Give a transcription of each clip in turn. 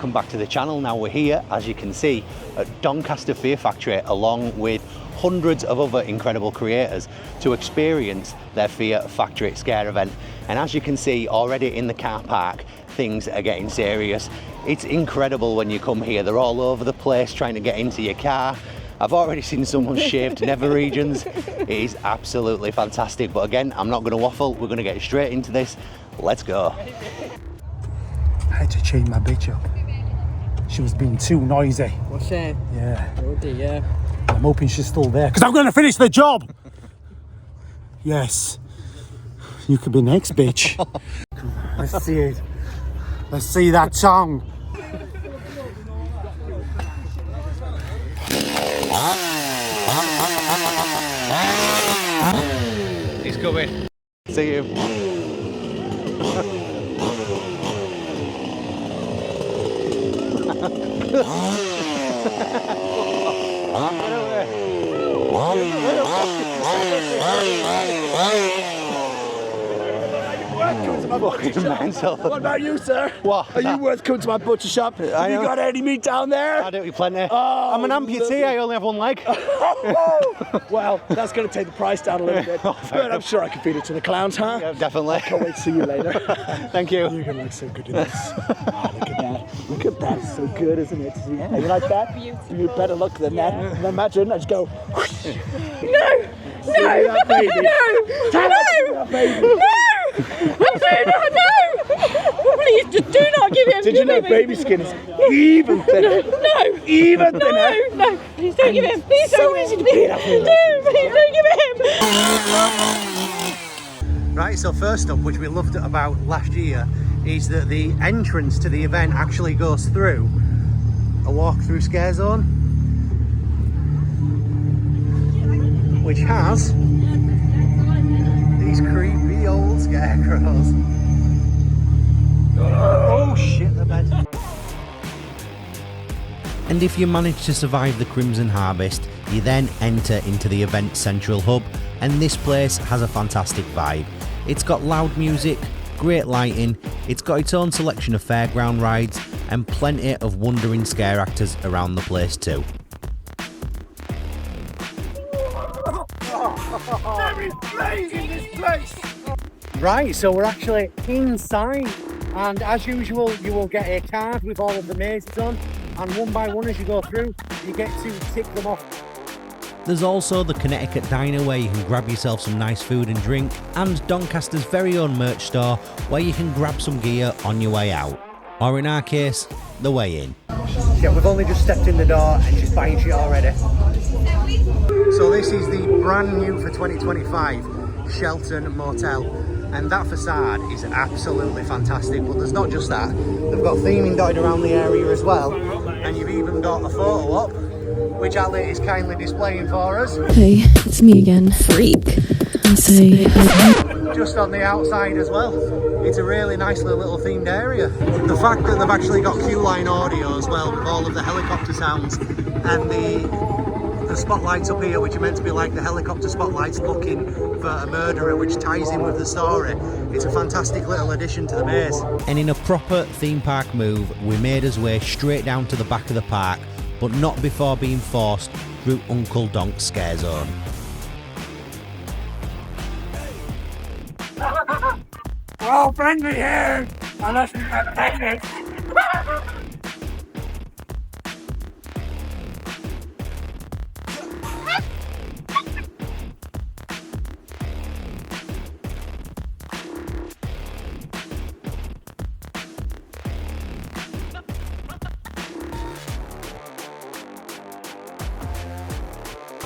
welcome back to the channel. Now we're here, as you can see, at Doncaster Fear Factory, along with hundreds of other incredible creators to experience their Fear Factory scare event. And as you can see already in the car park, things are getting serious. It's incredible when you come here. They're all over the place trying to get into your car. I've already seen someone shaved nether regions. It is absolutely fantastic. But again, I'm not going to waffle. We're going to get straight into this. Let's go. I had to chain my bitch up. She was being too noisy. What's that? Yeah. Oh dear. I'm hoping she's still there because I'm going to finish the job. Yes. You could be next, bitch. Let's see it. Let's see that tongue. He's coming. See you. What about you, sir? What? Are you worth coming to my butcher shop? Have you got any meat down there? I do eat plenty. Oh, I'm an amputee, I only have one leg. Well, that's going to take the price down a little bit. But I'm sure I can feed it to the clowns, huh? Yeah, definitely. Can't wait to see you later. Thank you. You're going to look so good in this. Oh, look at that. Look at that. It's so good, isn't it? Yeah. You like that? Beautiful. You better look than that. And imagine, I just go... No! No! Baby. No! Baby. No! No! Please, do not give him. Did you know baby skin is even thinner? No! Even thinner? No! No! Please don't give him. Please So don't. easy to beat up. Please don't give him. Right, so first up, which we loved about last year, is that the entrance to the event actually goes through a walk-through scare zone, which has these creepy old scarecrows. Oh shit, the bed. And if you manage to survive the Crimson Harvest, you then enter into the event central hub, and this place has a fantastic vibe. It's got loud music, great lighting, it's got its own selection of fairground rides, and plenty of wandering scare actors around the place too. There is blaze in this place. Right, so we're actually inside, and as usual you will get a card with all of the mazes on, and one by one as you go through you get to tick them off. There's also the Connecticut Diner where you can grab yourself some nice food and drink, and Doncaster's very own merch store where you can grab some gear on your way out, or in our case, the way in. Yeah, we've only just stepped in the door and she's buying shit already. So this is the brand new for 2025 sHELLton Motel, and that facade is absolutely fantastic. But there's not just that, they've got theming dotted around the area as well, and you've even got a photo op which Ali is kindly displaying for us. Hey, it's me again, freak. Say just on the outside as well. It's a really nice little themed area. The fact that they've actually got Q-line audio as well, with all of the helicopter sounds, and the spotlights up here, which are meant to be like the helicopter spotlights looking for a murderer, which ties in with the story. It's a fantastic little addition to the maze. And in a proper theme park move, we made us way straight down to the back of the park, but not before being forced through Uncle Donk's scare zone. We're all friendly here, unless we've got picnics.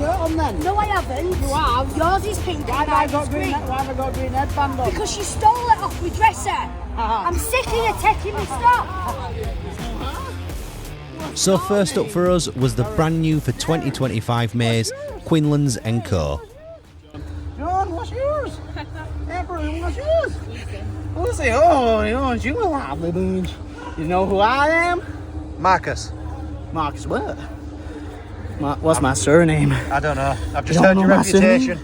On then. No, I haven't. You have. Yours is pink. Why have I got green? Why have I got green headband on? Because you stole it off my dresser. I'm sick of you taking me stuff. So first up for us was the brand new for 2025 maze, Quinlens Co. John, what's yours? Emperor, what's yours? What's it? Oh, yours, you lovely dude. You know who I am? Marcus. Marcus what? What's my surname? I don't know. I've just You heard don't your know my surname? reputation.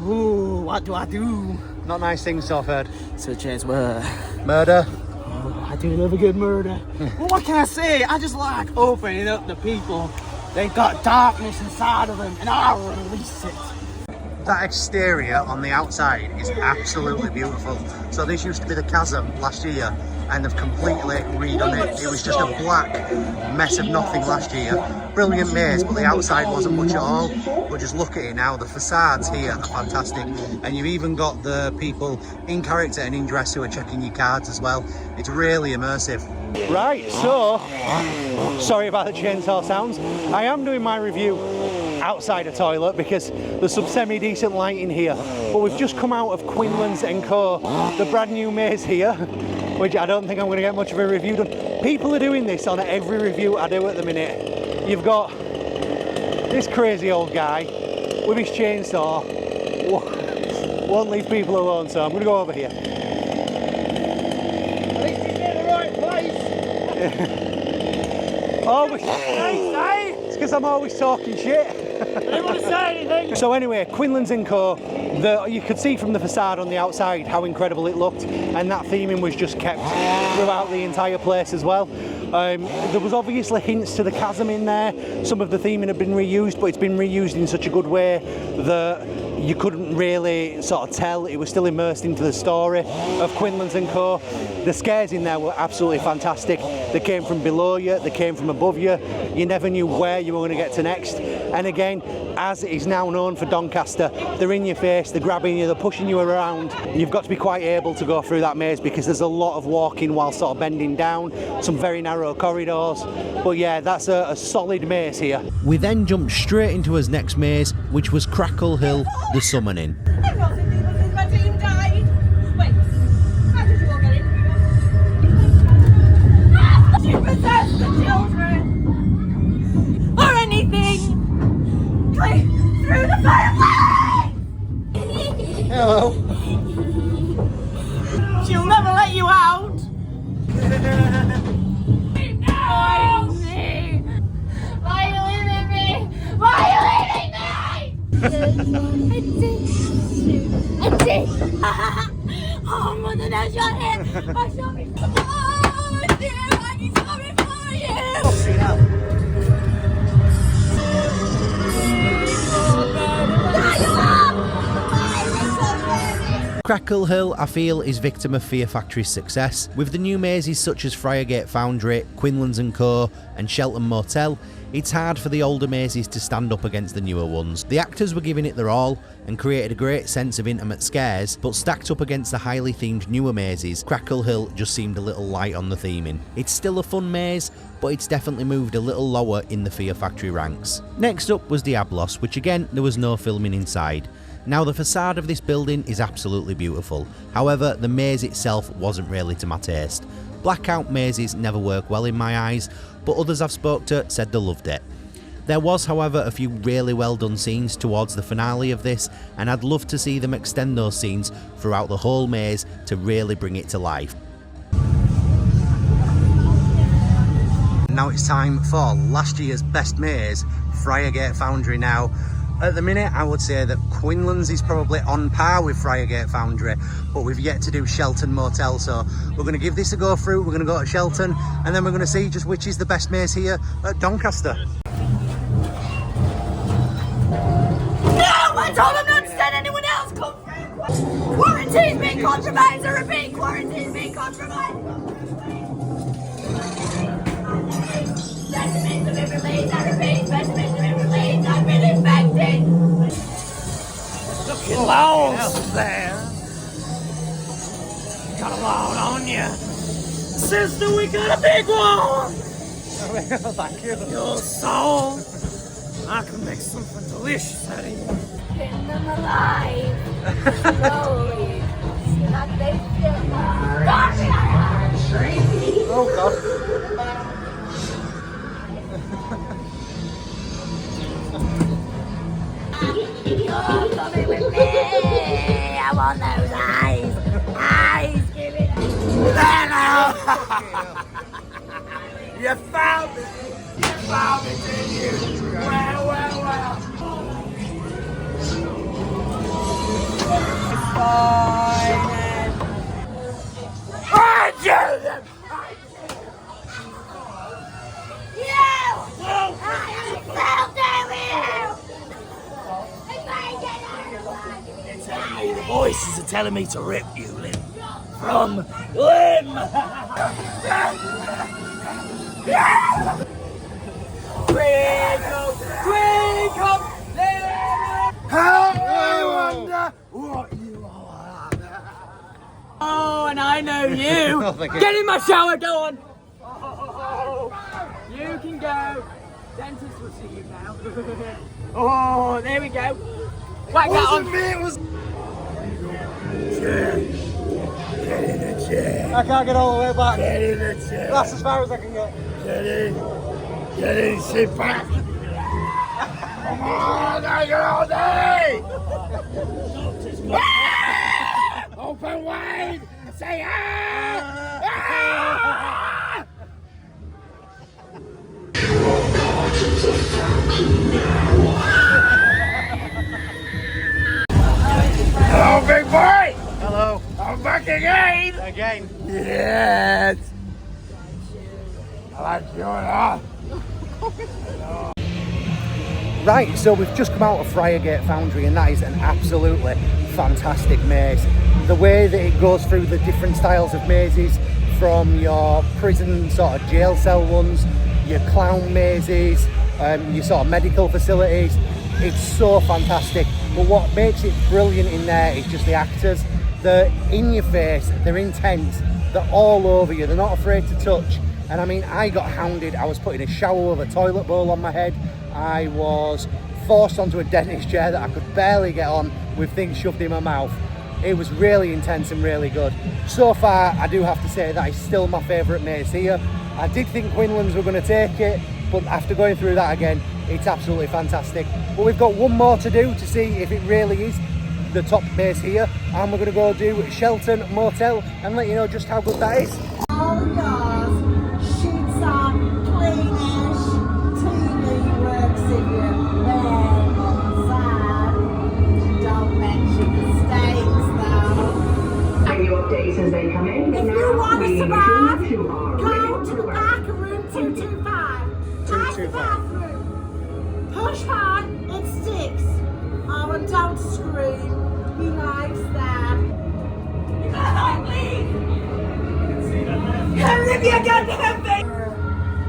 Ooh, what do I do? Not nice things I've heard. Such as what? Murder. Oh, I do love a good murder. Well, what can I say? I just like opening up the people. They've got darkness inside of them, and I release it. That exterior on the outside is absolutely beautiful. So this used to be the chasm last year, and they've completely redone it. It was just a black mess of nothing last year. Brilliant maze, but the outside wasn't much at all. But just look at it now, the facades here are fantastic. And you've even got the people in character and in dress who are checking your cards as well. It's really immersive. Right, so, sorry about the chainsaw sounds. I am doing my review outside a toilet because there's some semi-decent lighting here. But we've just come out of Quinlens Co, the brand new maze here, which I don't think I'm going to get much of a review done. People are doing this on every review I do at the minute. You've got this crazy old guy with his chainsaw, won't leave people alone, so I'm going to go over here. At least he's in the right place. Always. It's because I'm always talking shit. I didn't want to say anything. So anyway, Quinlens Co, you could see from the facade on the outside how incredible it looked, and that theming was just kept throughout the entire place as well. There was obviously hints to the chasm in there. Some of the theming had been reused, but it's been reused in such a good way that you couldn't really sort of tell. It was still immersed into the story of Quinlens Co. The scares in there were absolutely fantastic. They came from below you, they came from above you. You never knew where you were going to get to next. And again, as is now known for Doncaster, they're in your face, they're grabbing you, they're pushing you around. You've got to be quite able to go through that maze because there's a lot of walking while sort of bending down, some very narrow corridors. But yeah, that's a solid maze here. We then jumped straight into his next maze, which was Crackle Hill, the Summoning. I've not seen people since my team died. Wait, how did you all get in here? You possess the children! Or anything! Please, through the fireplace! Hello. She'll never let you out! Why are you leaving me? Why are you leaving me? I did. Oh, mother, that's your hair. I'm sorry. Oh, dear, I'm sorry for you. Crackle Hill, I feel, is victim of Fear Factory's success. With the new mazes such as Friargate Foundry, Quinlens Co and sHELLton Motel, it's hard for the older mazes to stand up against the newer ones. The actors were giving it their all and created a great sense of intimate scares, but stacked up against the highly themed newer mazes, Crackle Hill just seemed a little light on the theming. It's still a fun maze, but it's definitely moved a little lower in the Fear Factory ranks. Next up was Diabolus, which again, there was no filming inside. Now the facade of this building is absolutely beautiful, however the maze itself wasn't really to my taste. Blackout mazes never work well in my eyes, but others I've spoke to said they loved it. There was however a few really well done scenes towards the finale of this, and I'd love to see them extend those scenes throughout the whole maze to really bring it to life. Now it's time for last year's best maze, Friargate Foundry. Now, at the minute, I would say that Quinlens is probably on par with Friargate Foundry, but we've yet to do sHELLton Motel, so we're going to give this a go through. We're going to go to sHELLton, and then we're going to see just which is the best maze here at Doncaster. No! I told him not to send anyone else! Come through! Quarantine's being compromised! I repeat, quarantine's being compromised! Specimens have been released! I repeat, specimens have been released! I've been infected! Looking lost there. Got a load on you. Sister, we got a big one! Thank you. Your soul. I can make something delicious out of you. Spin them alive! Slowly! Not they still Oh God. You're coming with me! I want those eyes! Eyes! Give it up! You found it! You found it, didn't you? Well. Fine. I knew them! I voices are telling me to rip you limb from limb. Twinkle, how I wonder what you are. Oh, and I know you. Get in my shower, go on. Oh, you can go. Dentist will see you now. Oh, there we go. Whack that on. It was Get in the chair. I can't get all the way back. Get in the chair. That's as far as I can get. Get in. Get in, sit back. Come on, I got all day. Open wide. Say ah. Hello, big boy. Hello. I'm back again. Again. Yes. I like you enough. Right, so we've just come out of Friargate Foundry, and that is an absolutely fantastic maze. The way that it goes through the different styles of mazes, from your prison sort of jail cell ones, your clown mazes, your sort of medical facilities, it's so fantastic. But what makes it brilliant in there is just the actors. They're in your face, they're intense, they're all over you, they're not afraid to touch. And I mean, I got hounded. I was put in a shower with a toilet bowl on my head. I was forced onto a dentist chair that I could barely get on with things shoved in my mouth. It was really intense and really good. So far, I do have to say that is still my favourite maze here. I did think Quinlens were going to take it, but after going through that again, it's absolutely fantastic. But we've got one more to do to see if it really is the top maze here, and we're going to go do sHELLton Motel and let you know just how good that is. All yours. Sheets are cleanish. TV works if you're bed on side. Don't mention the mistakes though. Bring you updates as they come in. If you want to survive, go to the back of room 225. Try the bathroom. Push hard, it sticks. Oh, and don't scream. He likes that. You gotta leave. Come live your goddamn thing.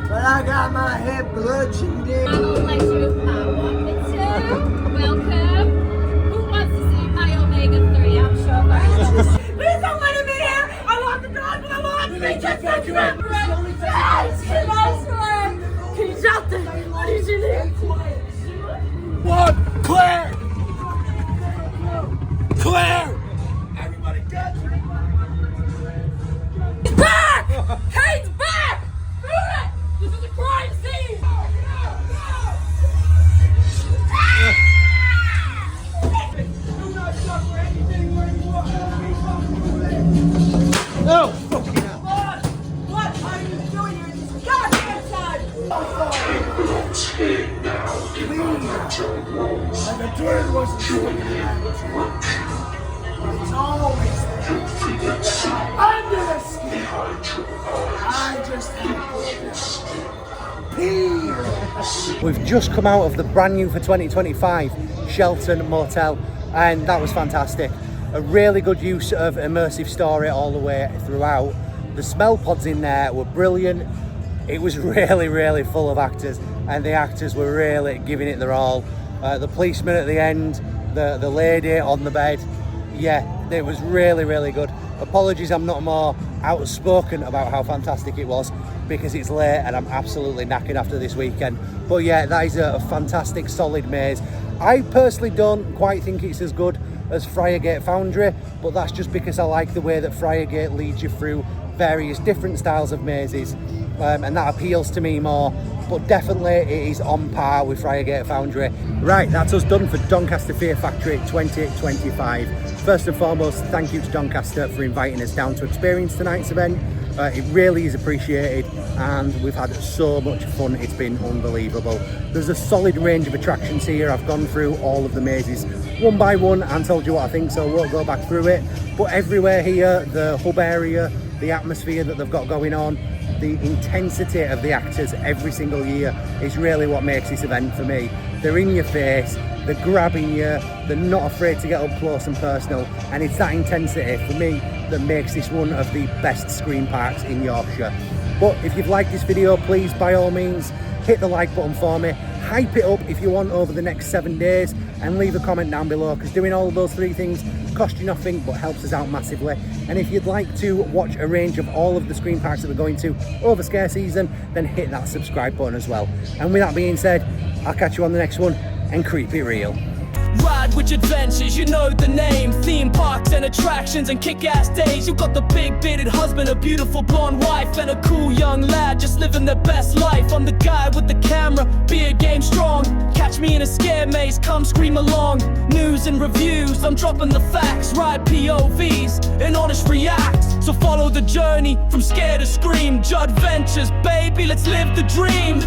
But I got my head bludgeoned in. Welcome. Who wants to see my omega-3? I'm sure very much. Please don't let him in here. I want the dog, but I want to be just a trap. Yes, can you drop this? What did you do? One, clear! Clear! Everybody get He's back! Kate's back! Do it! This is a crime scene! No! Fucking hell. What are you doing here this goddamn time? And the turn wasn't doing it. It's always there. Under the skin. I just have to We've just come out of the brand new for 2025 sHELLton Motel, and that was fantastic. A really good use of immersive story all the way throughout. The smell pods in there were brilliant. It was really full of actors, and the actors were really giving it their all. The policeman at the end, the lady on the bed, yeah, it was really good. Apologies I'm not more outspoken about how fantastic it was, because it's late and I'm absolutely knackered after this weekend. But yeah, that is a fantastic solid maze. I personally don't quite think it's as good as Friargate Foundry, but that's just because I like the way that Friargate leads you through various different styles of mazes, and that appeals to me more. But definitely it is on par with Friargate Foundry. Right, that's us done for Doncaster Fear Factory 2025. First and foremost, thank you to Doncaster for inviting us down to experience tonight's event. It really is appreciated, and we've had so much fun. It's been unbelievable. There's a solid range of attractions here. I've gone through all of the mazes one by one and told you what I think, so I won't go back through it. But everywhere here, the hub area, the atmosphere that they've got going on, the intensity of the actors every single year is really what makes this event for me. They're in your face, they're grabbing you, they're not afraid to get up close and personal, and it's that intensity for me that makes this one of the best screen parks in Yorkshire. But if you've liked this video, please by all means hit the like button for me, hype it up if you want over the next 7 days, and leave a comment down below, because doing all of those 3 things cost you nothing but helps us out massively. And if you'd like to watch a range of all of the screen parks that we're going to over scare season, then hit that subscribe button as well. And with that being said, I'll catch you on the next one, and keep it real. Ride with Judventures, you know the name. Theme parks and attractions and kick-ass days. You got the big bearded husband, a beautiful blonde wife, and a cool young lad just living their best life. I'm the guy with the camera, beer game strong. Catch me in a scare maze, come scream along. News and reviews, I'm dropping the facts. Ride POVs and honest reacts. So follow the journey from scare to scream. Judventures, baby, let's live the dream.